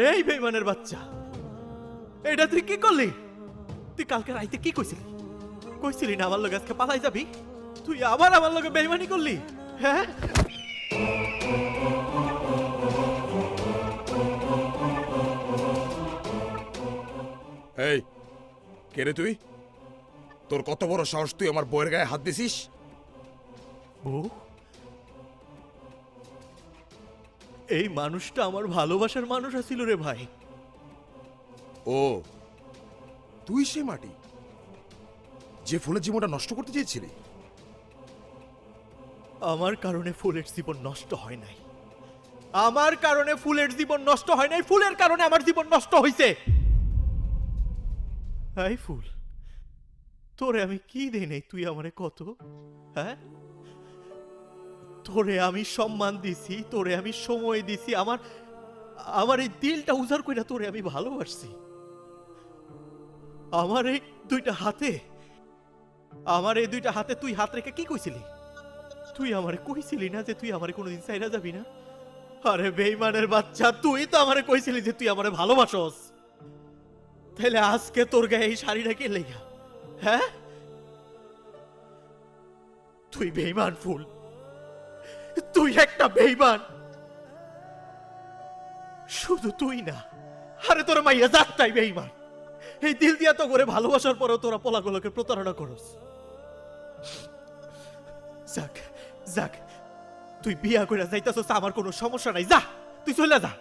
এই বেইমানের বাচ্চা, এটা তুই কি করলি? তুই কালকে রাইতে কি কইছিলি? কইছিলি না আমার লগে আজকে পালাই যাবি? তুই আবার আমার লগে বেইমানি করলি, হ্যাঁ? এই কে রে তুই? তোর কত বড় সাহস, তুই আমার বউয়ের গায়ে হাত দিছিস? বউ? এই মানুষটা আমার ভালোবাসার মানুষ আছিল রে ভাই। ও, তুই সে মাটি যে ফুলের জীবনটা নষ্ট করতে চেয়েছিলি? আমার কারণে ফুলের জীবন নষ্ট হয় নাই। আমার কারণে ফুলের জীবন নষ্ট হয় নাই, ফুলের কারণে আমার জীবন নষ্ট হইছে। এই ফুল, তোরে আমি কি দেই নাই তুই আমারে কত? হ্যাঁ, তোরে আমি সম্মান দিছি, তোরে আমি সময় দিছি, আমার আমার এই দিলটা উজাড় কইরা তোরে আমি ভালোবাসছি। আমার এই দুইটা হাতে, আমার এই দুইটা হাতে তুই হাত রেখে কি কইছিলি? তুই আমারে কইছিলি না যে তুই আমারে কোনোদিন চাইরা যাবি না? আরে বেঈমানের বাচ্চা, তুই তো আমারে কইছিলি যে তুই আমারে ভালোবাসস। তাহলে আজকে তোর গায়ে এই শাড়িটা কে লেগা? হ্যাঁ, তুই বেঈমান ফুল, তুই একটা বেঈমান। শুধু তুই না, আরে তোর মাইয়া জাতটাই বেঈমান। এই দিল দিয়া তো করে ভালোবাসার পরেও তোরা পোলাগুলোকে প্রতারণা করস। যাক যাক, তুই বিয়া করে যাইতাছস, আমার কোনো সমস্যা নাই, যা তুই চলে যা।